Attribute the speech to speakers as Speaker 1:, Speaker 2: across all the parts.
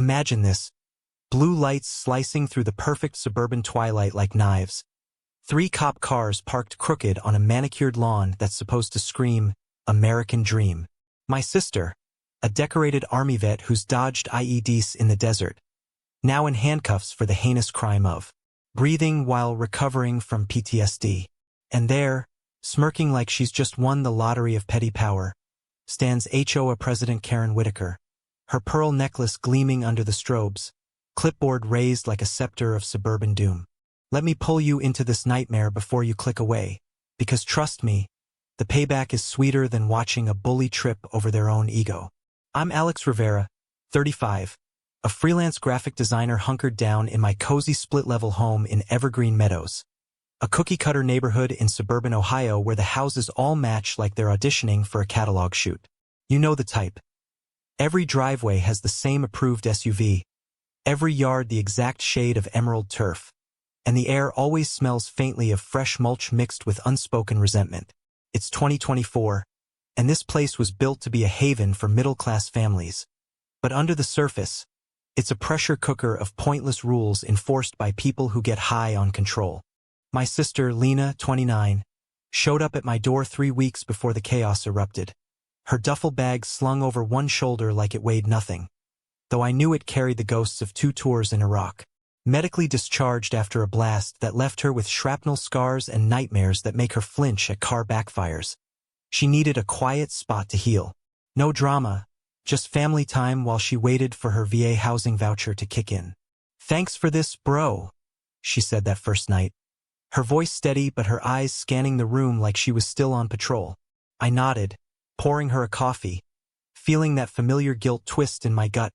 Speaker 1: Imagine this. Blue lights slicing through the perfect suburban twilight like knives. 3 cop cars parked crooked on a manicured lawn that's supposed to scream, American Dream. My sister, a decorated army vet who's dodged IEDs in the desert, now in handcuffs for the heinous crime of breathing while recovering from PTSD. And there, smirking like she's just won the lottery of petty power, stands HOA President Karen Whitaker, her pearl necklace gleaming under the strobes, clipboard raised like a scepter of suburban doom. Let me pull you into this nightmare before you click away, because trust me, the payback is sweeter than watching a bully trip over their own ego. I'm Alex Rivera, 35, a freelance graphic designer hunkered down in my cozy split-level home in Evergreen Meadows, a cookie-cutter neighborhood in suburban Ohio where the houses all match like they're auditioning for a catalog shoot. You know the type. Every driveway has the same approved SUV, every yard the exact shade of emerald turf, and the air always smells faintly of fresh mulch mixed with unspoken resentment. It's 2024, and this place was built to be a haven for middle-class families. But under the surface, it's a pressure cooker of pointless rules enforced by people who get high on control. My sister, Lena, 29, showed up at my door 3 weeks before the chaos erupted, her duffel bag slung over one shoulder like it weighed nothing, though I knew it carried the ghosts of 2 tours in Iraq. Medically discharged after a blast that left her with shrapnel scars and nightmares that make her flinch at car backfires. She needed a quiet spot to heal. No drama, just family time while she waited for her VA housing voucher to kick in. "Thanks for this, bro," she said that first night, her voice steady but her eyes scanning the room like she was still on patrol. I nodded, pouring her a coffee, feeling that familiar guilt twist in my gut.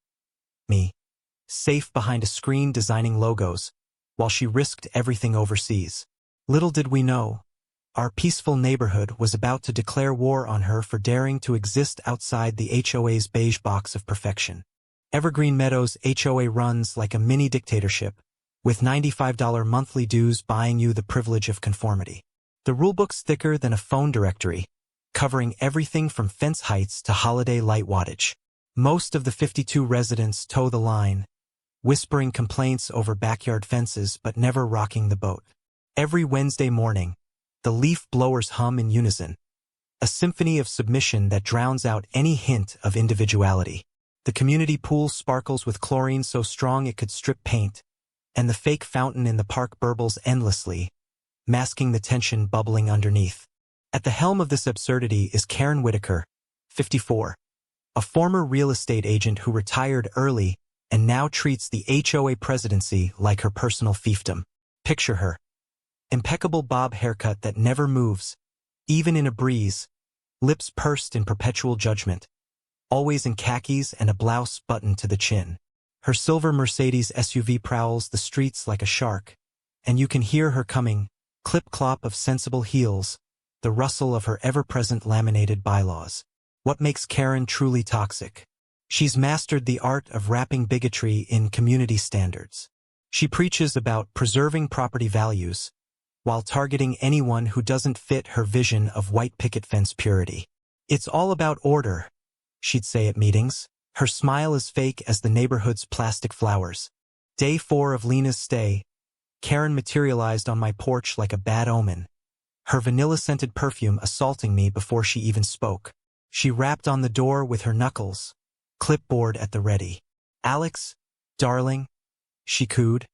Speaker 1: Me, safe behind a screen designing logos, while she risked everything overseas. Little did we know, our peaceful neighborhood was about to declare war on her for daring to exist outside the HOA's beige box of perfection. Evergreen Meadows HOA runs like a mini dictatorship, with $95 monthly dues buying you the privilege of conformity. The rulebook's thicker than a phone directory, covering everything from fence heights to holiday light wattage. Most of the 52 residents toe the line, whispering complaints over backyard fences but never rocking the boat. Every Wednesday morning, the leaf blowers hum in unison, a symphony of submission that drowns out any hint of individuality. The community pool sparkles with chlorine so strong it could strip paint, and the fake fountain in the park burbles endlessly, masking the tension bubbling underneath. At the helm of this absurdity is Karen Whitaker, 54, a former real estate agent who retired early and now treats the HOA presidency like her personal fiefdom. Picture her. Impeccable bob haircut that never moves, even in a breeze, lips pursed in perpetual judgment, always in khakis and a blouse buttoned to the chin. Her silver Mercedes SUV prowls the streets like a shark, and you can hear her coming, clip-clop of sensible heels, the rustle of her ever-present laminated bylaws. What makes Karen truly toxic? She's mastered the art of wrapping bigotry in community standards. She preaches about preserving property values, while targeting anyone who doesn't fit her vision of white picket fence purity. "It's all about order," she'd say at meetings, her smile as fake as the neighborhood's plastic flowers. Day 4 of Lena's stay, Karen materialized on my porch like a bad omen, her vanilla-scented perfume assaulting me before she even spoke. She rapped on the door with her knuckles, clipboard at the ready. "Alex, darling," she cooed,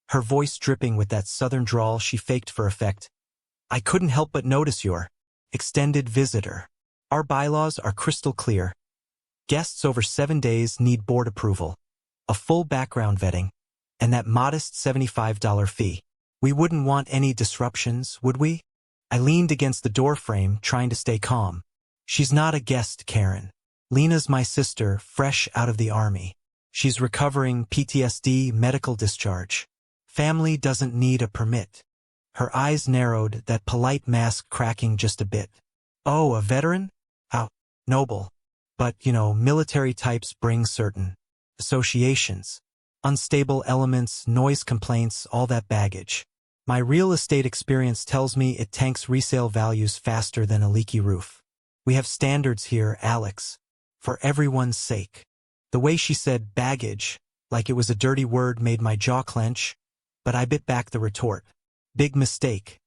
Speaker 1: her voice dripping with that southern drawl she faked for effect. "I couldn't help but notice your extended visitor. Our bylaws are crystal clear. Guests over 7 days need board approval, a full background vetting, and that modest $75 fee. We wouldn't want any disruptions, would we?" I leaned against the doorframe, trying to stay calm. "She's not a guest, Karen. Lena's my sister, fresh out of the army. She's recovering PTSD medical discharge. Family doesn't need a permit." Her eyes narrowed, that polite mask cracking just a bit. "Oh, a veteran? How noble. But, military types bring certain associations. Unstable elements, noise complaints, all that baggage. My real estate experience tells me it tanks resale values faster than a leaky roof. We have standards here, Alex. For everyone's sake." The way she said baggage, like it was a dirty word made my jaw clench, but I bit back the retort. Big mistake.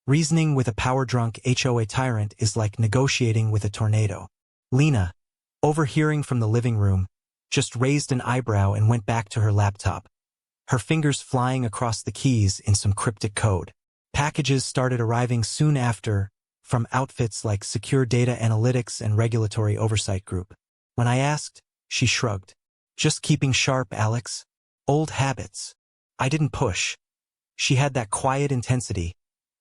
Speaker 1: Reasoning with a power-drunk HOA tyrant is like negotiating with a tornado. Lena, overhearing from the living room, just raised an eyebrow and went back to her laptop, her fingers flying across the keys in some cryptic code. Packages started arriving soon after, from outfits like Secure Data Analytics and Regulatory Oversight Group. When I asked, she shrugged. Just keeping sharp, Alex. Old habits. I didn't push. She had that quiet intensity,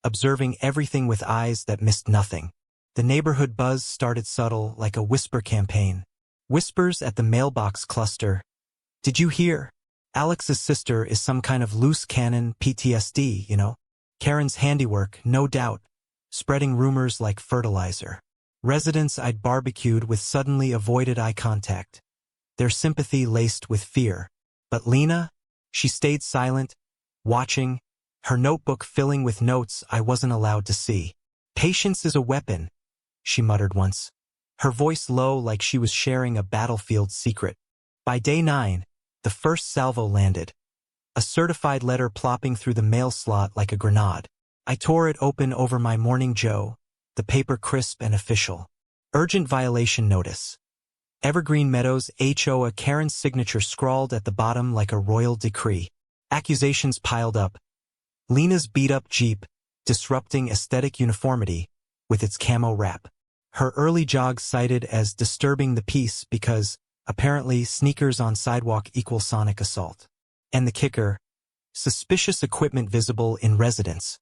Speaker 1: observing everything with eyes that missed nothing. The neighborhood buzz started subtle, like a whisper campaign. Whispers at the mailbox cluster. Did you hear? Alex's sister is some kind of loose cannon PTSD, you know? Karen's handiwork, no doubt, spreading rumors like fertilizer. Residents I'd barbecued with suddenly avoided eye contact, their sympathy laced with fear. But Lena? She stayed silent, watching, her notebook filling with notes I wasn't allowed to see. Patience is a weapon, she muttered once, her voice low like she was sharing a battlefield secret. By day 9, the first salvo landed, a certified letter plopping through the mail slot like a grenade. I tore it open over my Morning Joe, the paper crisp and official. Urgent violation notice. Evergreen Meadows HOA Karen's signature scrawled at the bottom like a royal decree. Accusations piled up. Lena's beat-up Jeep, disrupting aesthetic uniformity, with its camo wrap. Her early jog cited as disturbing the peace because, apparently, sneakers on sidewalk equal sonic assault. And the kicker, suspicious equipment visible in residence.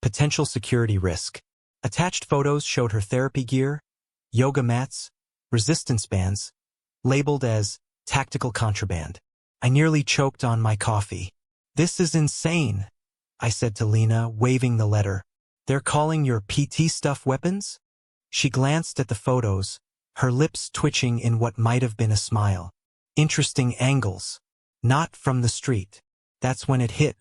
Speaker 1: Potential security risk. Attached photos showed her therapy gear, yoga mats, resistance bands, labeled as tactical contraband. I nearly choked on my coffee. This is insane, I said to Lena, waving the letter. They're calling your PT stuff weapons? She glanced at the photos, her lips twitching in what might have been a smile. Interesting angles. Not from the street. That's when it hit.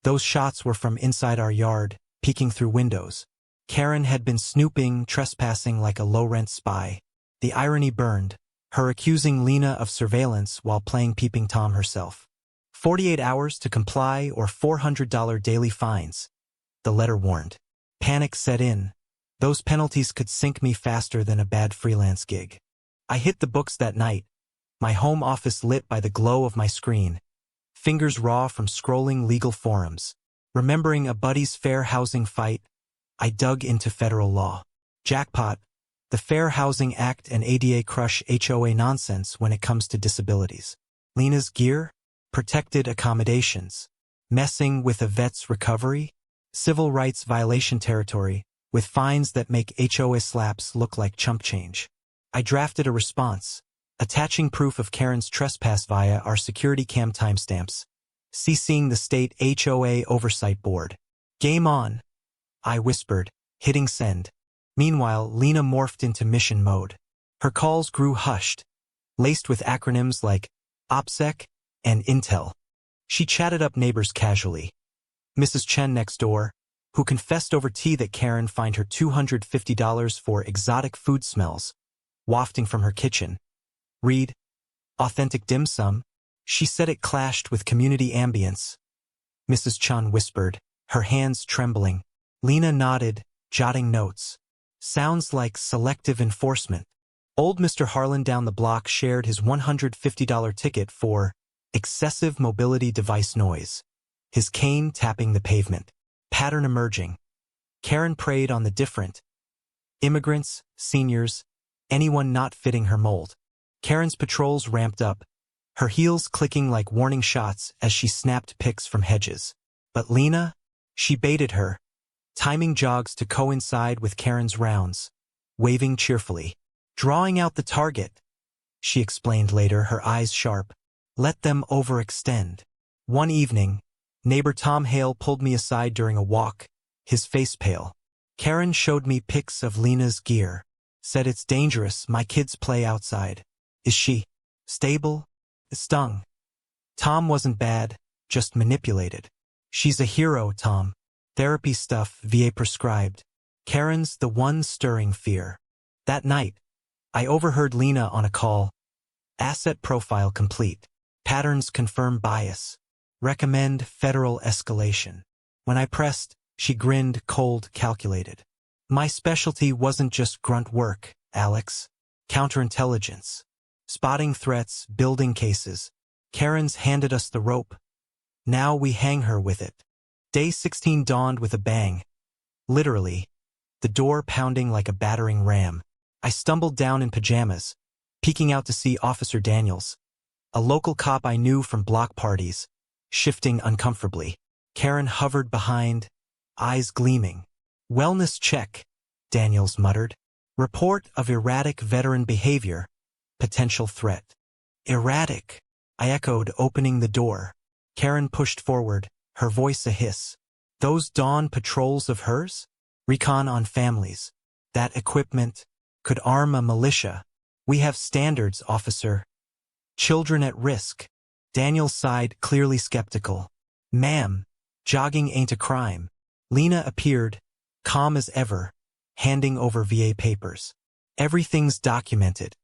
Speaker 1: Those shots were from inside our yard, peeking through windows. Karen had been snooping, trespassing like a low-rent spy. The irony burned, her accusing Lena of surveillance while playing Peeping Tom herself. 48 hours to comply or $400 daily fines, the letter warned. Panic set in. Those penalties could sink me faster than a bad freelance gig. I hit the books that night, my home office lit by the glow of my screen, fingers raw from scrolling legal forums. Remembering a buddy's fair housing fight, I dug into federal law. Jackpot, the Fair Housing Act and ADA crush HOA nonsense when it comes to disabilities. Lena's gear? Protected accommodations. Messing with a vet's recovery? Civil rights violation territory, with fines that make HOA slaps look like chump change. I drafted a response, attaching proof of Karen's trespass via our security cam timestamps, CCing the state HOA oversight board. Game on, I whispered, hitting send. Meanwhile, Lena morphed into mission mode. Her calls grew hushed, laced with acronyms like OPSEC and Intel. She chatted up neighbors casually. Mrs. Chen next door, who confessed over tea that Karen fined her $250 for exotic food smells, wafting from her kitchen. Read, authentic dim sum. She said it clashed with community ambience. Mrs. Chen whispered, her hands trembling. Lena nodded, jotting notes. Sounds like selective enforcement. Old Mr. Harlan down the block shared his $150 ticket for excessive mobility device noise, his cane tapping the pavement. Pattern emerging. Karen preyed on the different. Immigrants, seniors, anyone not fitting her mold. Karen's patrols ramped up, her heels clicking like warning shots as she snapped pics from hedges. But Lena? She baited her, timing jogs to coincide with Karen's rounds, waving cheerfully. Drawing out the target, she explained later, her eyes sharp. Let them overextend. One evening, neighbor Tom Hale pulled me aside during a walk, his face pale. Karen showed me pics of Lena's gear. Said it's dangerous, my kids play outside. Is she stable? Stung. Tom wasn't bad, just manipulated. She's a hero, Tom. Therapy stuff VA prescribed. Karen's the one stirring fear. That night, I overheard Lena on a call. Asset profile complete. Patterns confirm bias. Recommend federal escalation. When I pressed, she grinned, cold, calculated. My specialty wasn't just grunt work, Alex. Counterintelligence. Spotting threats, building cases. Karen's handed us the rope. Now we hang her with it. Day 16 dawned with a bang. Literally. The door pounding like a battering ram. I stumbled down in pajamas, peeking out to see Officer Daniels, a local cop I knew from block parties, shifting uncomfortably. Karen hovered behind, eyes gleaming. Wellness check, Daniels muttered. Report of erratic veteran behavior. Potential threat. Erratic, I echoed, opening the door. Karen pushed forward, her voice a hiss. Those dawn patrols of hers? Recon on families. That equipment could arm a militia. We have standards, officer. Children at risk. Daniel sighed, clearly skeptical. Ma'am, jogging ain't a crime. Lena appeared, calm as ever, handing over VA papers. Everything's documented.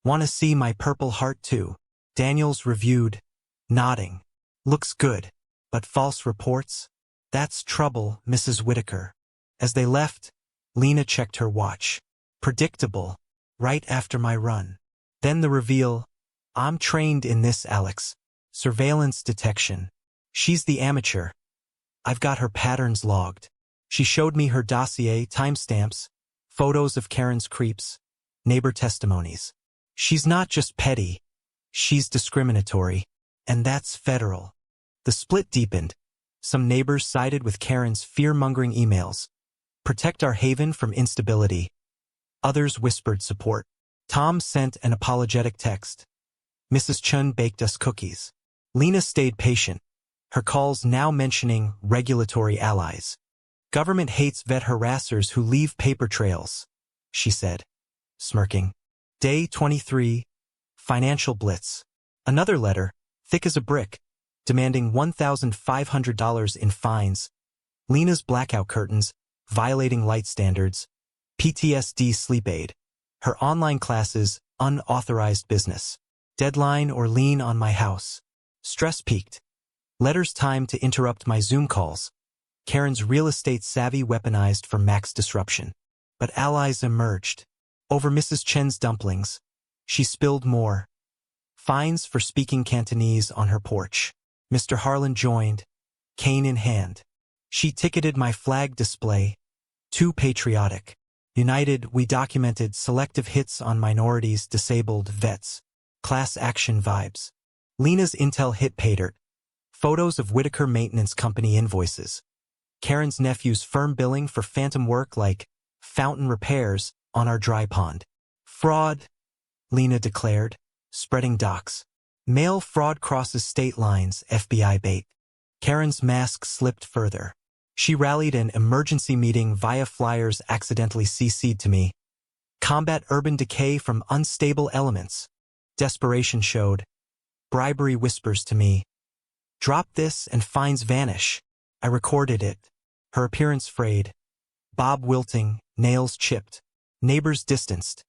Speaker 1: Want to see my Purple Heart too? Daniels reviewed, nodding. Looks good. But false reports? That's trouble, Mrs. Whitaker. As they left, Lena checked her watch. Predictable. Right after my run. Then the reveal. I'm trained in this, Alex. Surveillance detection. She's the amateur. I've got her patterns logged. She showed me her dossier, timestamps, photos of Karen's creeps, neighbor testimonies. She's not just petty. She's discriminatory. And that's federal. The split deepened. Some neighbors sided with Karen's fear-mongering emails. Protect our haven from instability. Others whispered support. Tom sent an apologetic text. Mrs. Chun baked us cookies. Lena stayed patient, her calls now mentioning regulatory allies. Government hates vet harassers who leave paper trails, she said, smirking. Day 23, financial blitz. Another letter, thick as a brick, demanding $1,500 in fines. Lena's blackout curtains, violating light standards, PTSD sleep aid, her online classes, unauthorized business, deadline or lien on my house. Stress peaked. Letters timed to interrupt my Zoom calls. Karen's real estate savvy weaponized for max disruption. But allies emerged. Over Mrs. Chen's dumplings, she spilled more. Fines for speaking Cantonese on her porch. Mr. Harlan joined, cane in hand. She ticketed my flag display. Too patriotic. United, we documented selective hits on minorities, disabled, vets. Class action vibes. Lena's intel hit paid. Photos of Whitaker Maintenance Company invoices. Karen's nephew's firm billing for phantom work like fountain repairs on our dry pond. Fraud, Lena declared, spreading docs. Mail fraud crosses state lines, FBI bait. Karen's mask slipped further. She rallied an emergency meeting via flyers accidentally CC'd to me. Combat urban decay from unstable elements. Desperation showed. Bribery whispers to me. Drop this and fines vanish. I recorded it. Her appearance frayed. Bob wilting, nails chipped. Neighbors distanced.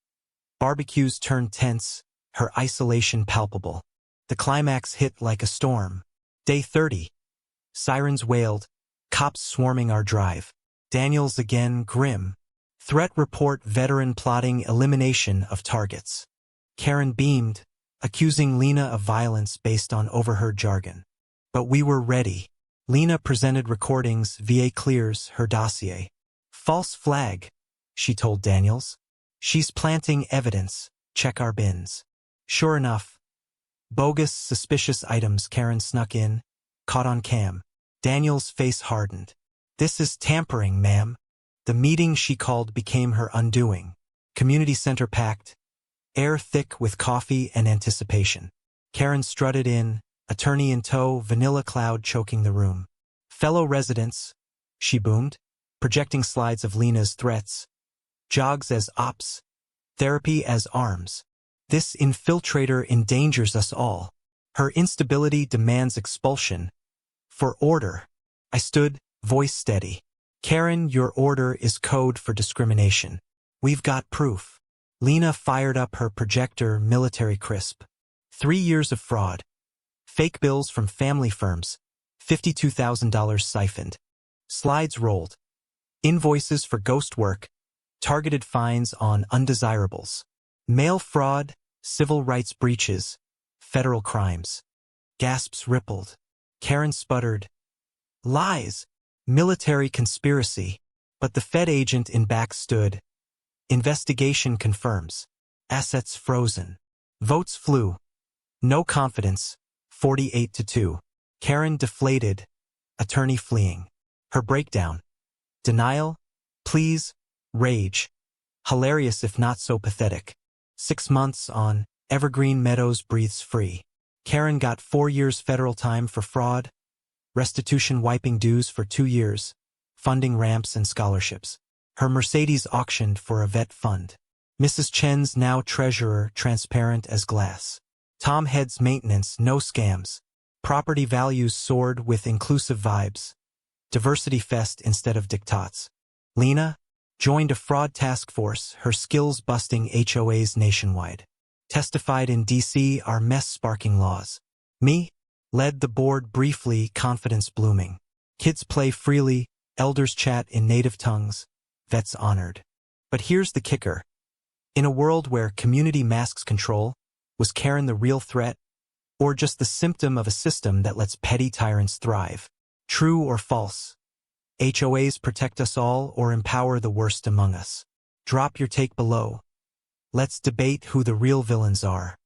Speaker 1: Barbecues turned tense, her isolation palpable. The climax hit like a storm. Day 30. Sirens wailed. Cops swarming our drive. Daniels again, grim. Threat report, veteran plotting elimination of targets. Karen beamed, accusing Lena of violence based on overheard jargon. But we were ready. Lena presented recordings, VA clears her dossier. False flag, she told Daniels. She's planting evidence, check our bins. Sure enough. Bogus, suspicious items Karen snuck in, caught on cam. Daniels' face hardened. This is tampering, ma'am. The meeting she called became her undoing. Community center packed. Air thick with coffee and anticipation. Karen strutted in, attorney in tow, vanilla cloud choking the room. Fellow residents, she boomed, projecting slides of Lena's threats. Jogs as ops. Therapy as arms. This infiltrator endangers us all. Her instability demands expulsion. For order. I stood, voice steady. Karen, your order is code for discrimination. We've got proof. Lena fired up her projector, military crisp. 3 years of fraud. Fake bills from family firms, $52,000 siphoned. Slides rolled. Invoices for ghost work, targeted fines on undesirables. Mail fraud, civil rights breaches, federal crimes. Gasps rippled. Karen sputtered. Lies. Military conspiracy. But the Fed agent in back stood. Investigation confirms. Assets frozen. Votes flew. No confidence. 48-2. Karen deflated. Attorney fleeing. Her breakdown. Denial. Please. Rage. Hilarious if not so pathetic. 6 months on. Evergreen Meadows breathes free. Karen got 4 years federal time for fraud. Restitution wiping dues for 2 years. Funding ramps and scholarships. Her Mercedes auctioned for a vet fund. Mrs. Chen's now treasurer transparent as glass. Tom heads maintenance, no scams. Property values soared with inclusive vibes. Diversity fest instead of diktats. Lena joined a fraud task force, her skills busting HOAs nationwide. Testified in D.C. are mess-sparking laws. Me led the board briefly, confidence blooming. Kids play freely, elders chat in native tongues, vets honored. But here's the kicker. In a world where community masks control, was Karen the real threat, or just the symptom of a system that lets petty tyrants thrive? True or false? HOAs protect us all or empower the worst among us? Drop your take below. Let's debate who the real villains are.